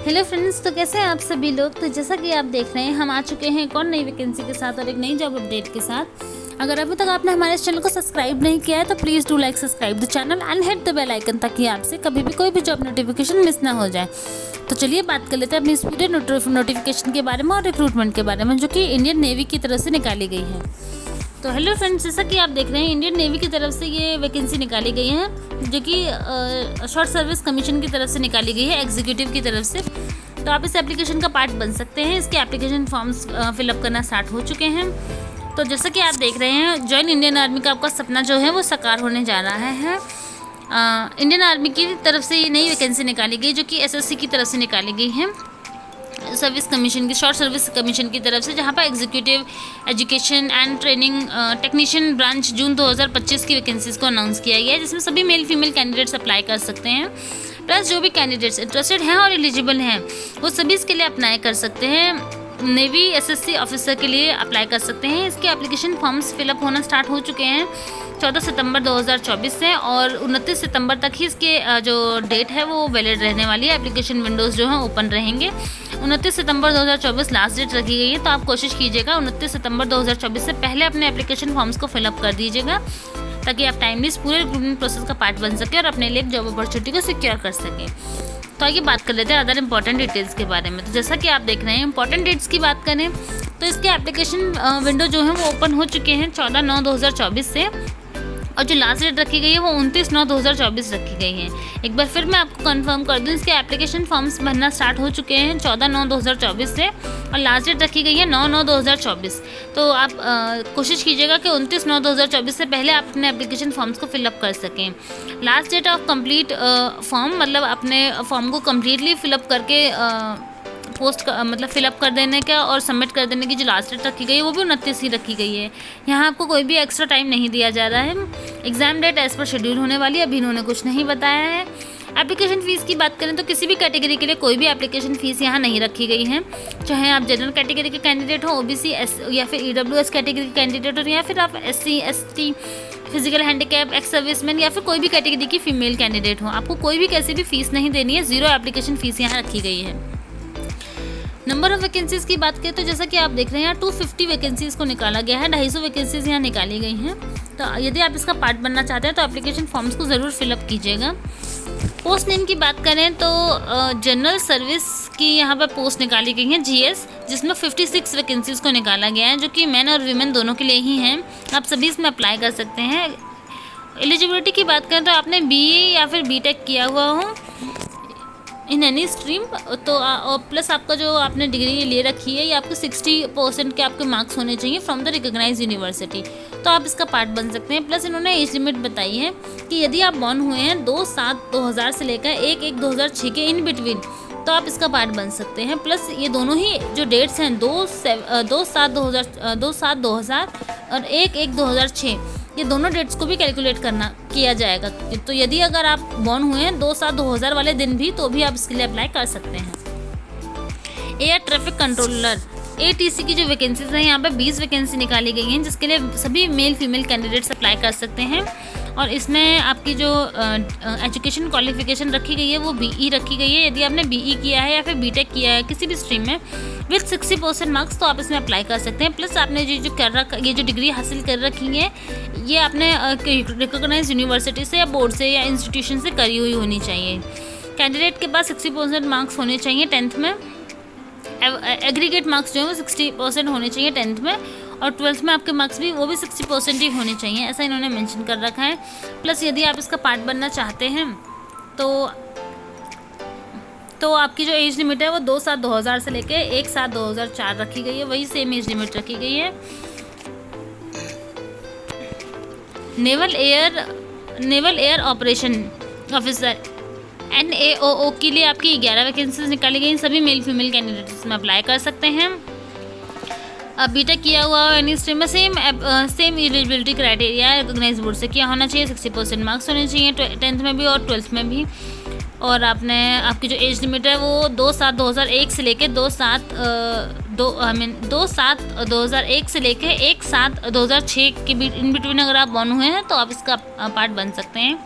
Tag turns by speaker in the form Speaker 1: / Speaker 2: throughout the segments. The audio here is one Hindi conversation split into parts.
Speaker 1: हेलो फ्रेंड्स, तो कैसे हैं आप सभी लोग। तो जैसा कि आप देख रहे हैं, हम आ चुके हैं एक और नई वैकेंसी के साथ और एक नई जॉब अपडेट के साथ। अगर अभी तक आपने हमारे चैनल को सब्सक्राइब नहीं किया है तो please do like subscribe the channel and hit the bell icon, ताकि आपसे कभी भी कोई भी जॉब नोटिफिकेशन मिस ना हो जाए। तो चलिए बात कर लेते हैं अपनी इस पूरे नोटिफिकेशन के बारे में और रिक्रूटमेंट के बारे में, जो कि इंडियन नेवी की तरफ से निकाली गई है। तो हेलो फ्रेंड्स, जैसा कि आप देख रहे हैं, इंडियन नेवी की तरफ से ये वैकेंसी निकाली गई है, जो कि शॉर्ट सर्विस कमीशन की तरफ से निकाली गई है, एग्जीक्यूटिव की तरफ से। तो आप इस एप्लीकेशन का पार्ट बन सकते हैं। इसके एप्लीकेशन फॉर्म्स फिलअप करना स्टार्ट हो चुके हैं। तो जैसा कि आप देख रहे हैं, जॉइन इंडियन आर्मी का आपका सपना जो है वो साकार होने जा रहा है। इंडियन आर्मी की तरफ से ये नई वैकेंसी निकाली गई, जो कि एसएससी की तरफ से निकाली गई है, सर्विस कमीशन की, शॉर्ट सर्विस कमीशन की तरफ से, जहां पर executive education and training technician branch June 2025 की वैकेंसीज को अनाउंस किया गया है, जिसमें सभी मेल फीमेल कैंडिडेट्स अप्लाई कर सकते हैं। प्लस जो भी कैंडिडेट्स इंटरेस्टेड हैं और एलिजिबल हैं, वो सभी इसके लिए अप्लाई कर सकते हैं। नेवी एसएससी ऑफिसर के लिए अप्लाई कर सकते हैं। इसके एप्लीकेशन फॉर्म्स फिलअप होना स्टार्ट हो चुके हैं 14 सितंबर 2024 से, और 29 सितंबर तक ही इसके जो डेट है वो वैलिड रहने वाली है। एप्लीकेशन विंडोज़ जो हैं ओपन रहेंगे। 29 सितंबर 2024 लास्ट डेट रखी गई है, तो आप कोशिश कीजिएगा 29 सितंबर 2024 से पहले अपने एप्लीकेशन फॉर्म्स को फिलअप कर दीजिएगा, ताकि आप टाइमली इस पूरे रिक्रूटमेंट प्रोसेस का पार्ट बन सके और अपने लिए जॉब अपॉर्चुनिटी को सिक्योर कर सकें। तो आइए बात कर लेते हैं अदर इंपॉर्टेंट डिटेल्स के बारे में। तो जैसा कि आप देख रहे हैं, इंपॉर्टेंट डेट्स की बात करें तो इसके एप्लीकेशन विंडो जो है वो ओपन हो चुके हैं 14/9/2024 से, और जो लास्ट डेट रखी गई है वो 29/9/2024 रखी गई है। एक बार फिर मैं आपको कंफर्म कर दूं, इसके एप्लीकेशन फॉर्म्स भरना स्टार्ट हो चुके हैं 14/9/2024 से, और लास्ट डेट रखी गई है 9/9/2024। तो आप कोशिश कीजिएगा कि 29/9/2024 से पहले आप अपने एप्लीकेशन फॉर्म्स को फिलअप कर सकें। Last date of complete form, मतलब अपने फॉर्म को कम्प्लीटली फिलअप करके मतलब फिलअप कर देने का और सबमिट कर देने की जो लास्ट डेट रखी गई है वो भी 29 ही रखी गई है। यहाँ आपको कोई भी एक्स्ट्रा टाइम नहीं दिया जा रहा है। Exam date as per schedule होने वाली है, अभी इन्होंने कुछ नहीं बताया है। एप्लीकेशन फ़ीस की बात करें तो किसी भी कैटेगरी के लिए कोई भी एप्लीकेशन फ़ीस यहाँ नहीं रखी गई है, चाहे आप जनरल कैटेगरी के कैंडिडेट हो, ओबीसी या फिर ईडब्ल्यूएस कैटेगरी के कैंडिडेट हो, या फिर आप SC ST physical handicap ex serviceman, या फिर कोई भी कैटेगरी की फीमेल कैंडिडेट हो, आपको कोई भी कैसी भी फीस नहीं देनी है। 0 एप्लीकेशन फ़ीस यहाँ रखी गई है। नंबर ऑफ वैकेंसीज़ की बात करें तो जैसा कि आप देख रहे हैं, 250 वैकेंसीज़ को निकाला गया है, 250 वैकेंसीज़ यहाँ निकाली गई हैं। तो यदि आप इसका पार्ट बनना चाहते हैं तो एप्लीकेशन फॉर्म्स को ज़रूर फिलअप कीजिएगा। पोस्ट नेम की बात करें तो जनरल सर्विस की यहाँ पर पोस्ट निकाली गई है GS, जिसमें 56 वैकेंसीज़ को निकाला गया है, जो कि मैन और वीमेन दोनों के लिए ही हैं। आप सभी इसमें अप्लाई कर सकते हैं। एलिजिबिलिटी की बात करें तो आपने BA या फिर BTech किया हुआ हो इन एनी स्ट्रीम, तो प्लस आपका जो आपने डिग्री ले रखी है, ये आपको 60% के आपके मार्क्स होने चाहिए फ्रॉम द रिकॉग्नाइज यूनिवर्सिटी, तो आप इसका पार्ट बन सकते हैं। प्लस इन्होंने एज लिमिट बताई है कि यदि आप बॉर्न हुए हैं 2/7/2000 से लेकर 1/1/2006 के इन बिटवीन, तो आप इसका पार्ट बन सकते हैं। प्लस ये दोनों ही जो डेट्स हैं 2/7/2000 और 1/1/2006, ये दोनों डेट्स को भी कैलकुलेट किया जाएगा। तो यदि अगर आप बॉर्न हुए हैं 2/7/2000 वाले दिन भी, तो भी आप इसके लिए अप्लाई कर सकते हैं। एयर ट्रैफिक कंट्रोलर ATC की जो वैकेंसीज हैं, यहाँ पे 20 वैकेंसी निकाली गई हैं, जिसके लिए सभी मेल फीमेल कैंडिडेट्स अप्लाई कर सकते हैं। और इसमें आपकी जो एजुकेशन क्वालिफिकेशन रखी गई है वो BE रखी गई है। यदि आपने BE किया है या फिर BTech किया है किसी भी स्ट्रीम में विथ 60% मार्क्स, तो आप इसमें अप्लाई कर सकते हैं। प्लस आपने ये जो डिग्री हासिल कर रखी है, ये आपने रिकॉग्नाइज यूनिवर्सिटी से या बोर्ड से या इंस्टीट्यूशन से करी हुई होनी चाहिए। कैंडिडेट के पास 60% मार्क्स होने चाहिए 10th में। एग्रीगेट मार्क्स जो है वो 60% होने चाहिए 10th में, और 12th में आपके मार्क्स भी वो भी 60% ही होने चाहिए, ऐसा इन्होंने मेंशन कर रखा है। प्लस यदि आप इसका पार्ट बनना चाहते हैं तो आपकी जो एज लिमिट है वो 2/7/2000 से लेके 1/7/2004 रखी गई है, वही सेम एज लिमिट रखी गई है। Naval air operation officer NAOO के लिए आपकी 11 वैकेंसीज निकाली गई, सभी मेल फीमेल कैंडिडेट्स में अप्लाई कर सकते हैं। BTech किया हुआ एनी स्ट्रीम में same eligibility criteria recognize board से किया होना चाहिए, 60% मार्क्स होने चाहिए 10th में भी और 12th में भी। और आपकी जो एज लिमिट है वो 2/7/2001 से लेके 2/7/2001 से लेके 1/7/2006 के इन बिटवीन अगर आप बॉर्न हुए हैं तो आप इसका पार्ट बन सकते हैं।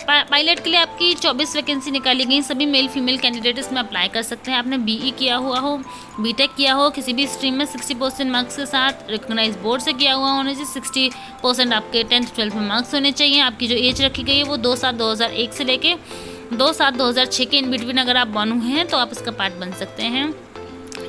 Speaker 1: पायलट के लिए आपकी 24 वैकेंसी निकाली गई। सभी मेल फीमेल कैंडिडेट इसमें अप्लाई कर सकते हैं। आपने बीई किया हुआ हो, बीटेक किया हो, किसी भी स्ट्रीम में 60% मार्क्स के साथ रिकॉग्नाइज बोर्ड से किया हुआ होने चाहिए। 60% आपके 10th 12th में मार्क्स होने चाहिए। आपकी जो एज रखी गई है वो 2/7/2001 से लेके 2/7/2006 के इन बिटवीन अगर आप बॉर्न हुए हैं तो आप इसका पार्ट बन सकते हैं।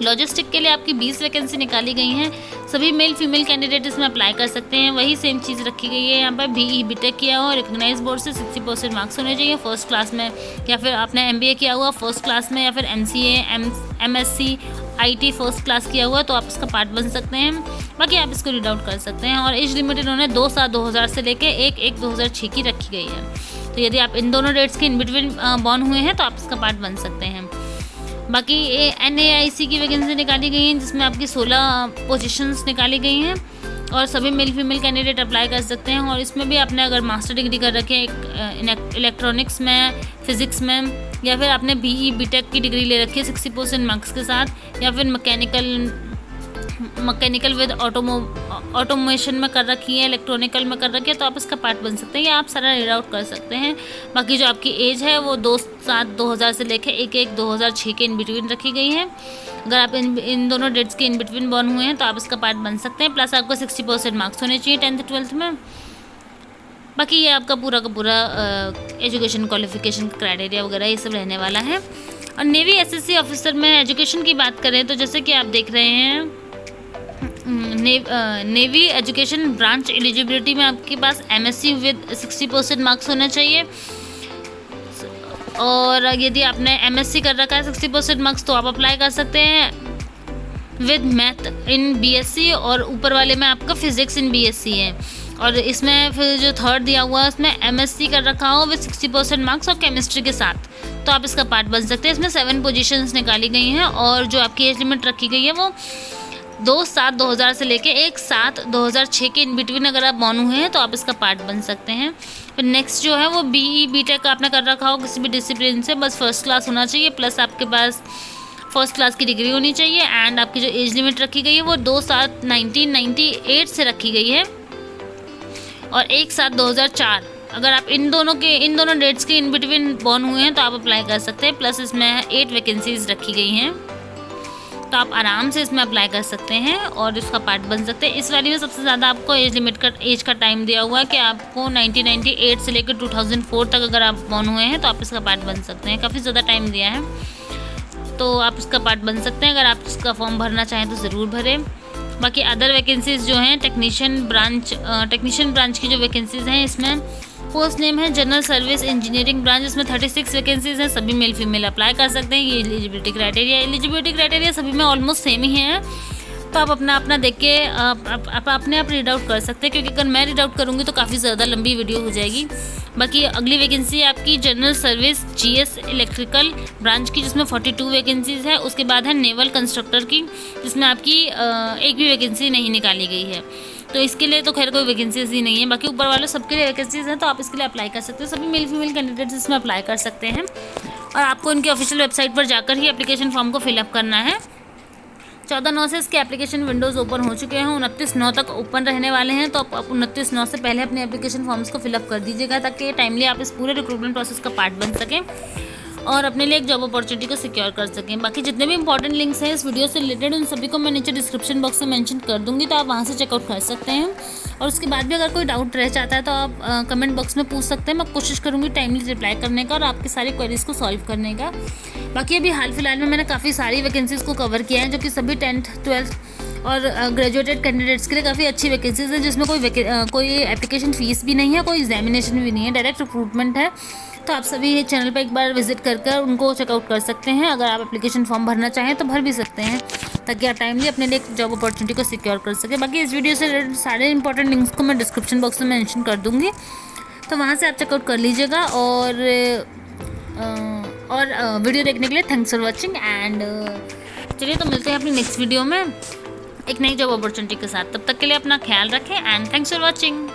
Speaker 1: लॉजिस्टिक के लिए आपकी 20 वैकेंसी निकाली गई हैं। सभी मेल फीमेल कैंडिडेट इसमें अप्लाई कर सकते हैं। वही सेम चीज़ रखी गई है यहाँ पर, बीई बीटेक किया हो, रिकॉग्नाइज बोर्ड से 60% मार्क्स होने चाहिए फर्स्ट क्लास में, या फिर आपने एमबीए किया हुआ फर्स्ट क्लास में, या फिर MCA MSc IT first class किया हुआ तो आप इसका पार्ट बन सकते हैं। बाकी आप इसको रीड आउट कर सकते हैं। और एज लिमिट इन्होंने 2/7/2000 से लेके 1/1/2006 की रखी गई है। तो यदि आप इन दोनों डेट्स के इन बिटवीन बॉर्न हुए हैं तो आप इसका पार्ट बन सकते हैं। बाकी NAIC की वैकेंसी निकाली गई हैं जिसमें आपकी 16 पोजीशंस निकाली गई हैं और सभी मेल फीमेल कैंडिडेट अप्लाई कर सकते हैं। और इसमें भी आपने अगर मास्टर डिग्री कर रखे हैं इलेक्ट्रॉनिक्स में, फिज़िक्स में, या फिर आपने BE बीटेक की डिग्री ले रखी है 60% मार्क्स के साथ, या फिर मैकेनिकल विद ऑटोमेशन में कर रखी है, इलेक्ट्रॉनिकल में कर रखी है तो आप इसका पार्ट बन सकते हैं या आप सारा रीड आउट कर सकते हैं। बाकी जो आपकी एज है वो 2/7/2000 से लेकर 1/1/2006 के इन बिटवीन रखी गई है। अगर आप इन दोनों डेट्स के इन बिटवीन बॉर्न हुए हैं तो आप इसका पार्ट बन सकते हैं। प्लस आपको 60% मार्क्स होने चाहिए 10th 12th में। बाकी ये आपका पूरा का पूरा एजुकेशन क्वालिफिकेशन क्राइटेरिया वगैरह ये सब रहने वाला है। और नेवी SSC ऑफिसर में एजुकेशन की बात करें तो जैसे कि आप देख रहे हैं नेवी एजुकेशन ब्रांच एलिजिबिलिटी में आपके पास MSc विद 60% मार्क्स होना चाहिए। और यदि आपने MSc कर रखा है 60% मार्क्स तो आप अप्लाई कर सकते हैं विद मैथ इन BSc, और ऊपर वाले में आपका फिजिक्स इन BSc है। और इसमें फिर जो थर्ड दिया हुआ है उसमें MSc कर रखा हो विद 60% मार्क्स और केमिस्ट्री के साथ तो आप इसका पार्ट बन सकते हैं। इसमें 7 पोजीशंस निकाली गई हैं और जो आपकी एज लिमिट रखी गई है वो 2/7/2000 से लेके 1/7/2006 के इन बिटवीन अगर आप बॉर्न हुए हैं तो आप इसका पार्ट बन सकते हैं। फिर नेक्स्ट जो है वो BE बीटेक आपने कर रखा हो किसी भी डिसिप्लिन से, बस फर्स्ट क्लास होना चाहिए, प्लस आपके पास फर्स्ट क्लास की डिग्री होनी चाहिए। एंड आपकी जो एज लिमिट रखी गई है वो 2/7/1998 से रखी गई है और 1/7/2004। अगर आप इन दोनों डेट्स के इन बिटवीन बॉर्न हुए हैं तो आप अप्लाई कर सकते हैं। प्लस इसमें 8 वैकेंसीज रखी गई हैं तो आप आराम से इसमें अप्लाई कर सकते हैं और इसका पार्ट बन सकते हैं। इस वाली में सबसे ज़्यादा आपको एज का टाइम दिया हुआ है कि आपको 1998 से लेकर 2004 तक अगर आप बॉर्न हुए हैं तो आप इसका पार्ट बन सकते हैं। काफ़ी ज़्यादा टाइम दिया है तो आप इसका पार्ट बन सकते हैं। अगर आप इसका फॉर्म भरना चाहें तो ज़रूर भरें। बाकी अदर वैकेंसीज़ जो हैं टेक्नीशियन ब्रांच की जो वैकेंसीज़ हैं इसमें पोस्ट नेम है जनरल सर्विस इंजीनियरिंग ब्रांच, इसमें 36 वैकेंसीज हैं। सभी मेल फीमेल अप्लाई कर सकते हैं। ये एलिजिबिलिटी क्राइटेरिया सभी में ऑलमोस्ट सेम ही है तो आप अपना देख के अपने आप रीड आउट कर सकते हैं, क्योंकि अगर मैं रीड आउट करूँगी तो काफ़ी ज़्यादा लंबी वीडियो हो जाएगी। बाकी अगली वैकेंसी आपकी general service GS electrical branch की जिसमें 42 वैकेंसीज़ है। उसके बाद है नेवल कंस्ट्रक्टर की जिसमें आपकी एक भी वैकेंसी नहीं निकाली गई है। तो इसके लिए तो खैर कोई वैकेंसीज ही नहीं है। बाकी ऊपर वाले सबके लिए वैकेंसीज हैं तो आप इसके लिए अप्लाई कर सकते हो। सभी मेल फीमेल कैंडिडेट्स इसमें अप्लाई कर सकते हैं और आपको इनके ऑफिशियल वेबसाइट पर जाकर ही एप्लीकेशन फॉर्म को फिलअप करना है। 14/9 से इसके एप्लीकेशन विंडोज़ ओपन हो चुके हैं, 29/9 तक ओपन रहने वाले हैं। तो आप 29/9 से पहले अपने एप्लीकेशन फॉर्म्स को फिलअप कर दीजिएगा ताकि टाइमली आप इस पूरे रिक्रूटमेंट प्रोसेस का पार्ट बन सकें और अपने लिए एक जॉब अपॉर्चुनिटी को सिक्योर कर सकें। बाकी जितने भी इंपॉर्टेंट लिंक्स हैं इस वीडियो से रिलेटेड उन सभी को मैं नीचे डिस्क्रिप्शन बॉक्स में मेंशन कर दूंगी तो आप वहां से चेकआउट कर सकते हैं। और उसके बाद भी अगर कोई डाउट रह जाता है तो आप कमेंट बॉक्स में पूछ सकते हैं। मैं कोशिश करूँगी टाइमली रिप्लाई करने का और आपकी सारी क्वेरीज को सॉल्व करने का। बाकी अभी हाल फिलहाल में मैंने काफ़ी सारी वैकेंसीज़ को कवर किया है जो कि सभी 10th 12th और ग्रेजुएटेड कैंडिडेट्स के लिए काफ़ी अच्छी वैकेंसीज़ है जिसमें कोई एप्लीकेशन फ़ीस भी नहीं है, कोई एग्जामिनेशन भी नहीं है, डायरेक्ट रिक्रूटमेंट है। तो आप सभी चैनल पर एक बार विजिट कर उनको चेकआउट कर सकते हैं। अगर आप एप्लीकेशन फॉर्म भरना चाहें तो भर भी सकते हैं ताकि आप टाइमली अपने लिए एक जॉब अपॉर्चुनिटी को सिक्योर कर सकें। बाकी इस वीडियो से रिलेटेड सारे इंपॉर्टेंट लिंक्स को मैं डिस्क्रिप्शन बॉक्स में मेंशन कर दूँगी तो वहाँ से आप चेकआउट कर लीजिएगा। और वीडियो देखने के लिए थैंक्स फॉर वॉचिंग एंड चलिए तो मिलते हैं अपनी नेक्स्ट वीडियो में एक नई जॉब अपॉर्चुनिटी के साथ। तब तक के लिए अपना ख्याल रखें एंड थैंक्स फॉर वॉचिंग।